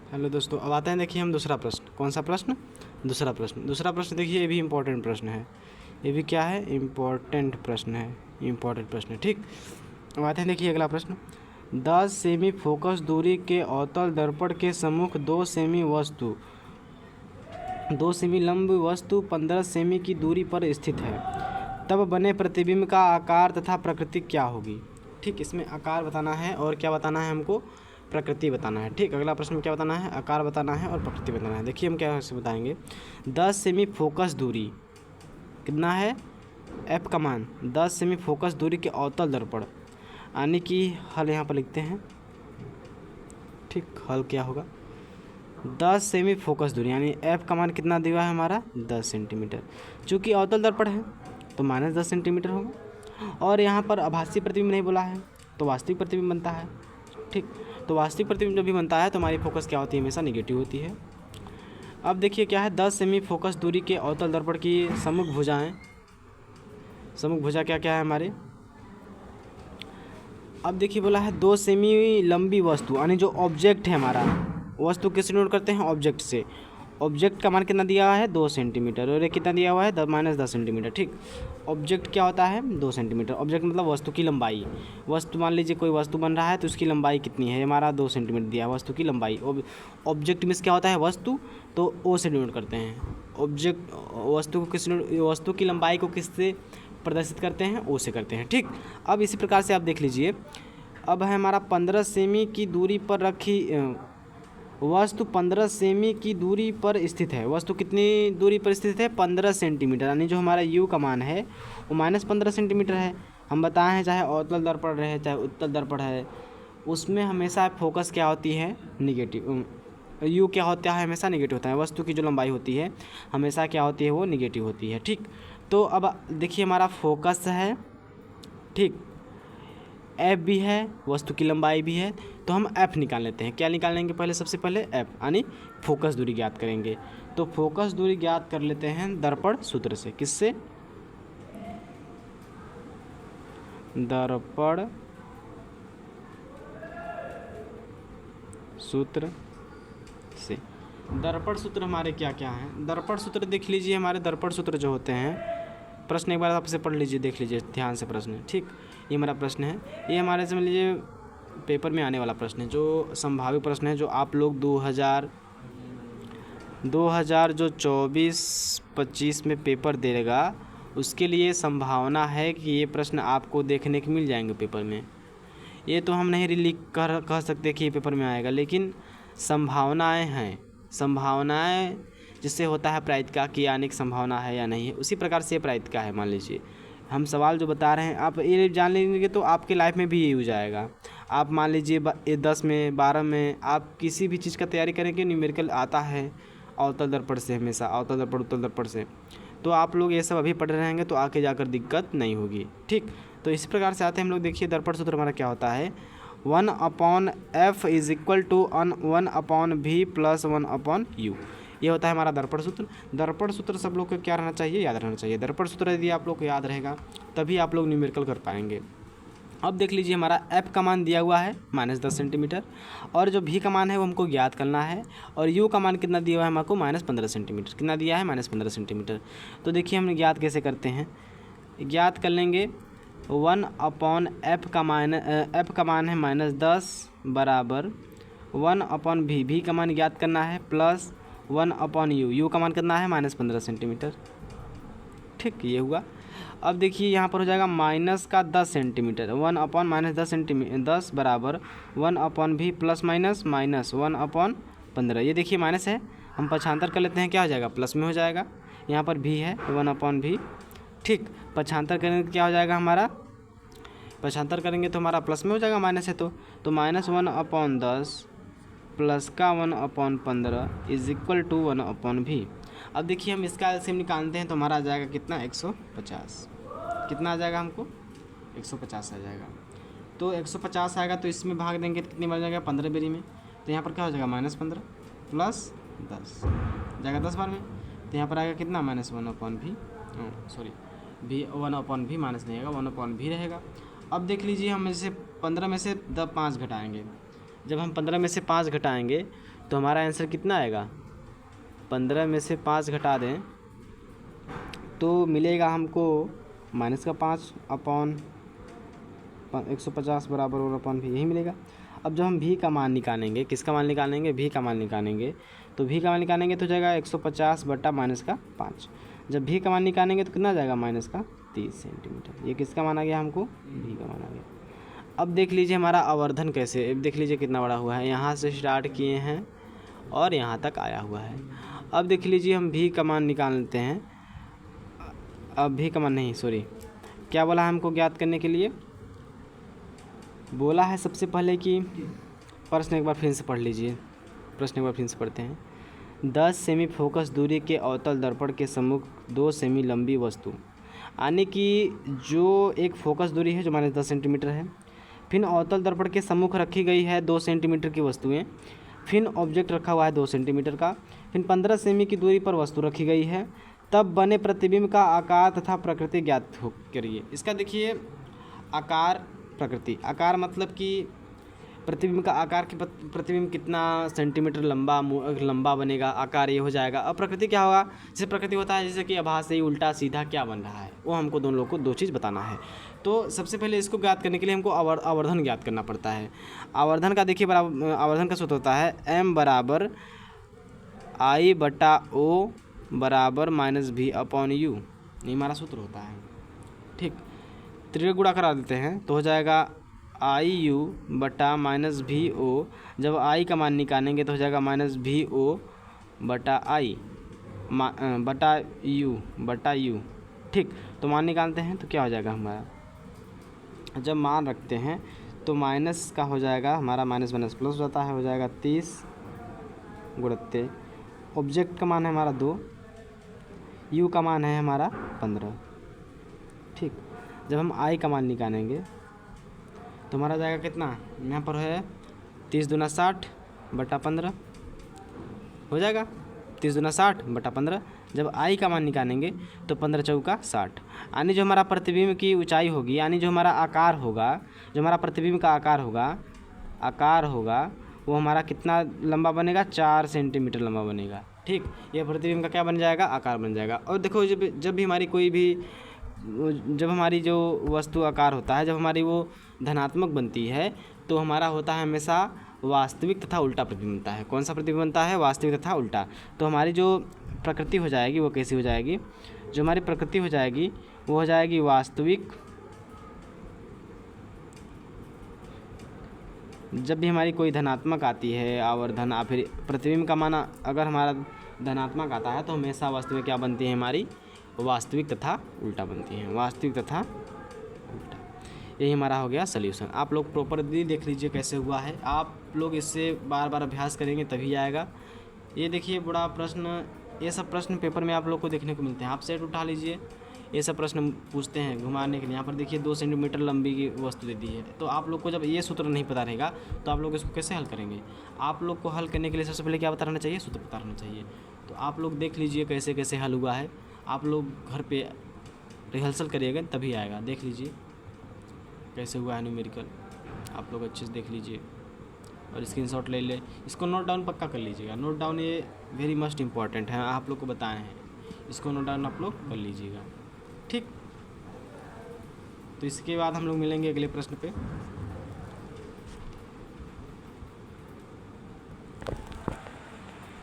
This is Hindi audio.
हेलो दोस्तों, अब आते हैं देखिए हम दूसरा प्रश्न। कौन सा प्रश्न? दूसरा प्रश्न देखिए, ये भी इम्पोर्टेंट प्रश्न है। ये भी क्या है? इम्पोर्टेंट प्रश्न है। ठीक, अब आते हैं देखिए अगला प्रश्न। 10 सेमी फोकस दूरी के अवतल दर्पण के सम्मुख 2 सेमी लंब वस्तु 15 सेमी की दूरी पर स्थित है। तब बने प्रतिबिंब का आकार तथा प्रकृति क्या होगी? ठीक, इसमें आकार बताना है और क्या बताना है हमको? प्रकृति बताना है। ठीक, अगला प्रश्न में क्या बताना है? आकार बताना है और प्रकृति बताना है। देखिए हम क्या से बताएंगे। 10 सेमी फोकस दूरी कितना है? एफ का मान 10 सेमी फोकस दूरी के अवतल दर्पण, यानी कि हल यहाँ पर लिखते हैं। ठीक, हल क्या होगा? 10 सेमी फोकस दूरी यानी एफ का मान कितना दिया है हमारा? 10 सेंटीमीटर। चूँकि अवतल दर्पण है तो -10 सेंटीमीटर होगा, और यहाँ पर आभासी प्रतिबिंब नहीं बोला है तो वास्तविक प्रतिबिंब बनता है। ठीक, तो वास्तविक प्रतिबिंब जब भी बनता है तो हमारी फोकस क्या होती है? हमेशा निगेटिव होती है। अब देखिए क्या है, 10 सेमी फोकस दूरी के अवतल दर्पण की सम्मुख भुजा क्या क्या है हमारे? अब देखिए बोला है 2 सेमी लंबी वस्तु, यानी जो ऑब्जेक्ट है हमारा, वस्तु किससे नोट करते हैं? ऑब्जेक्ट से। ऑब्जेक्ट का मान कितना दिया हुआ है? 2 सेंटीमीटर, और ये कितना दिया हुआ है? -10 सेंटीमीटर। ठीक, ऑब्जेक्ट क्या होता है? 2 सेंटीमीटर। ऑब्जेक्ट मतलब वस्तु की लंबाई। वस्तु, मान लीजिए कोई वस्तु बन रहा है तो उसकी लंबाई कितनी है? हमारा 2 सेंटीमीटर दिया है वस्तु की लंबाई। ऑब्जेक्ट मीन्स क्या होता है? वस्तु, तो ओ से नोट करते हैं। ऑब्जेक्ट वस्तु की लंबाई को किससे प्रदर्शित करते हैं? ओ से करते हैं। ठीक, अब इसी प्रकार से आप देख लीजिए। अब है हमारा 15 सेमी की दूरी पर रखी वस्तु 15 सेमी की दूरी पर स्थित है। वस्तु कितनी दूरी पर स्थित है? 15 सेंटीमीटर, यानी जो हमारा यू का मान है वो -15 सेंटीमीटर है। हम बताए हैं चाहे अवतल दर्पण रहे चाहे उत्तल दर्पण है, उसमें हमेशा फोकस क्या होती है? निगेटिव। यू क्या होता है? हमेशा निगेटिव होता है। वस्तु की जो लंबाई होती है हमेशा क्या होती है? वो निगेटिव होती है। ठीक, तो अब देखिए हमारा फोकस है, ठीक, एफ भी है, वस्तु की लंबाई भी है, तो हम एफ निकाल लेते हैं। क्या निकाल लेंगे? पहले सबसे पहले एफ यानी फोकस दूरी ज्ञात करेंगे। तो फोकस दूरी ज्ञात कर लेते हैं दर्पण सूत्र से। किससे? दर्पण सूत्र से। दर्पण सूत्र हमारे क्या क्या हैं? दर्पण सूत्र देख लीजिए। हमारे दर्पण सूत्र जो होते हैं, प्रश्न एक बार आपसे पढ़ लीजिए, देख लीजिए ध्यान से प्रश्न। ठीक, ये हमारा प्रश्न है, ये हमारे समझ लीजिए पेपर में आने वाला प्रश्न है, जो संभावित प्रश्न है, जो आप लोग 2000 जो 24-25 में पेपर देगा उसके लिए संभावना है कि ये प्रश्न आपको देखने को मिल जाएंगे पेपर में। ये तो हम नहीं लिख कर कह सकते कि ये पेपर में आएगा, लेकिन संभावनाएं हैं। संभावनाएं जिससे होता है प्रायिकता की आने की संभावना है या नहीं है, उसी प्रकार से प्रायिकता है। मान लीजिए हम सवाल जो बता रहे हैं आप ये जान लेंगे तो आपके लाइफ में भी ये हो जाएगा। आप मान लीजिए 10 में 12 में आप किसी भी चीज़ का तैयारी करेंगे, न्यूमेरिकल आता है अवतल दर्पण से, हमेशा अवतल दर्पण उत्तल दर्पण से, तो आप लोग ये सब अभी पढ़ रहेंगे तो आगे जाकर दिक्कत नहीं होगी। ठीक, तो इसी प्रकार से आते हैं हम लोग। देखिए दर्पण सूत्र हमारा क्या होता है? 1/f = 1/v + 1/u। ये होता है हमारा दर्पण सूत्र। दर्पण सूत्र सब लोग को क्या रहना चाहिए? याद रहना चाहिए। दर्पण सूत्र यदि आप लोग को याद रहेगा तभी आप लोग न्यूमेरिकल कर पाएंगे। अब देख लीजिए हमारा f का मान दिया हुआ है -10 सेंटीमीटर, और जो v का मान है वो हमको ज्ञात करना है, और u का मान कितना दिया हुआ है हमको? -15 सेंटीमीटर। कितना दिया है? -15 सेंटीमीटर। तो देखिए हम ज्ञात कैसे करते हैं? ज्ञात कर लेंगे 1/f का मान है -10 बराबर 1/v। v का मान ज्ञात करना है प्लस 1/u। u का मान कितना है? -15 सेंटीमीटर। ठीक, ये हुआ। अब देखिए यहाँ पर हो जाएगा -10 सेंटीमीटर। 1/-10 बराबर 1/v + -1/15। ये देखिए माइनस है, हम पक्षांतर कर लेते हैं, क्या हो जाएगा? प्लस में हो जाएगा। यहाँ पर v है 1/v। ठीक, पक्षांतर करेंगे क्या हो जाएगा हमारा? पक्षांतर करेंगे तो हमारा प्लस में हो जाएगा, माइनस है तो -1/10 प्लस का 1/15 = 1/v। अब देखिए हम इसका एलसीएम निकालते हैं तो हमारा आ जाएगा कितना? 150। कितना आ जाएगा हमको? 150 आ जाएगा। तो 150 आएगा तो इसमें भाग देंगे तो कितनी बार जाएगा? 15 बेरी में। तो यहाँ पर क्या हो जाएगा? -15 प्लस 10 जाएगा 10 बार में, तो यहाँ पर आएगा कितना? -1/v। Sorry, v 1/v minus नहीं आएगा, 1/v रहेगा। अब देख लीजिए हम इसे 15 में से 5 घटाएँगे। जब हम 15 में से 5 घटाएँगे तो हमारा आंसर कितना आएगा, 15 में से 5 घटा दें तो मिलेगा हमको -5 अपॉन 150 बराबर 1/v यही मिलेगा। अब जब हम v का मान निकालेंगे, किसका मान निकालेंगे, v का मान निकालेंगे, तो v का मान निकालेंगे तो हो जाएगा 150 बटा -5। जब v का मान निकालेंगे तो कितना जाएगा, -30 सेंटीमीटर। ये किसका मान आ गया, हमको v का मान आ गया। अब देख लीजिए हमारा आवर्धन कैसे, अब देख लीजिए कितना बड़ा हुआ है, यहाँ से स्टार्ट किए हैं और यहाँ तक आया हुआ है। अब देख लीजिए हम v का मान निकाल लेते हैं। अब v का मान नहीं, सॉरी, क्या बोला है हमको ज्ञात करने के लिए, बोला है सबसे पहले कि प्रश्न एक बार फिर से पढ़ लीजिए, प्रश्न एक बार फिर से पढ़ते हैं। 10 सेमी फोकस दूरी के अवतल दर्पण के सम्मुख 2 सेमी लंबी वस्तु, यानी कि जो एक फोकस दूरी है जो -10 सेंटीमीटर है, फिर अवतल दर्पण के सम्मुख रखी गई है 2 सेंटीमीटर की वस्तुएं, फिर ऑब्जेक्ट रखा हुआ है 2 सेंटीमीटर का, फिर 15 सेमी की दूरी पर वस्तु रखी गई है, तब बने प्रतिबिंब का आकार तथा प्रकृति ज्ञात करिए। इसका देखिए आकार, प्रकृति, आकार मतलब कि प्रतिबिंब का आकार कि प्रतिबिंब कितना सेंटीमीटर लंबा बनेगा, आकार ये हो जाएगा। अब प्रकृति क्या होगा, जैसे प्रकृति होता है जैसे कि आभासी, उल्टा सीधा क्या बन रहा है, वो हमको दोनों लोग को 2 चीज़ बताना है। तो सबसे पहले इसको ज्ञात करने के लिए हमको आवर्धन ज्ञात करना पड़ता है। आवर्धन का देखिए आवर्धन का सूत्र होता है m बराबर I/O बराबर -v अपॉन u, ये हमारा सूत्र होता है। ठीक, त्रिक गुणा करा देते हैं तो हो जाएगा IU बटा -VO। जब I का मान निकालेंगे तो हो जाएगा -VO बटा I बटा U। ठीक, तो मान निकालते हैं तो क्या हो जाएगा हमारा, जब मान रखते हैं तो माइनस का हो जाएगा हमारा, माइनस प्लस हो जाता है, हो जाएगा 30 गुणित ऑब्जेक्ट का मान है हमारा 2, U का मान है हमारा 15। ठीक, जब हम I का मान निकालेंगे तो हमारा जाएगा कितना, यहाँ पर है 30 दूना 60 बटा 15 हो जाएगा, 30 दूना 60 बटा 15। जब I का मान निकालेंगे तो 15 चौका 60, यानी जो हमारा प्रतिबिंब की ऊंचाई होगी, यानी जो हमारा आकार होगा, जो हमारा प्रतिबिंब का आकार होगा वो हमारा कितना लंबा बनेगा, 4 सेंटीमीटर लंबा बनेगा। ठीक, ये प्रतिबिंब का क्या बन जाएगा, आकार बन जाएगा। और देखो जब भी हमारी कोई भी, जब हमारी जो वस्तु आकार होता है, जब हमारी वो धनात्मक बनती है तो हमारा होता है हमेशा वास्तविक तथा उल्टा प्रतिबिंब बनता है। कौन सा प्रतिबिंब बनता है, वास्तविक तथा उल्टा। तो हमारी जो प्रकृति हो जाएगी वो कैसी हो जाएगी, जो हमारी प्रकृति हो जाएगी वो हो जाएगी वास्तविक। जब भी हमारी कोई धनात्मक आती है आवर्धन या फिर प्रतिबिंब का मान अगर हमारा धनात्मक आता है तो हमेशा वस्तु में क्या बनती है, हमारी वास्तविक तथा उल्टा बनती है, वास्तविक तथा उल्टा। यही हमारा हो गया सॉल्यूशन। आप लोग प्रॉपरली देख लीजिए कैसे हुआ है, आप लोग इससे बार बार अभ्यास करेंगे तभी आएगा। ये देखिए बड़ा प्रश्न, ये सब प्रश्न पेपर में आप लोग को देखने को मिलते हैं। आप सेट उठा लीजिए, ये सब प्रश्न पूछते हैं घुमाने के लिए। यहाँ पर देखिए 2 सेंटीमीटर लंबी की वस्तु दे दी है, तो आप लोग को जब ये सूत्र नहीं पता रहेगा तो आप लोग इसको कैसे हल करेंगे। आप लोग को हल करने के लिए सबसे पहले क्या पता रहना चाहिए, सूत्र पता रहना चाहिए। तो आप लोग देख लीजिए कैसे कैसे हल हुआ है, आप लोग घर पे रिहर्सल करिएगा तभी आएगा। देख लीजिए कैसे हुआ है न्यूमेरिकल, आप लोग अच्छे से देख लीजिए और स्क्रीनशॉट ले ले, इसको नोट डाउन पक्का कर लीजिएगा। नोट डाउन ये वेरी मस्ट इम्पॉर्टेंट है, आप लोग को बताए हैं, इसको नोट डाउन आप लोग कर लीजिएगा। ठीक, तो इसके बाद हम लोग मिलेंगे अगले प्रश्न पे।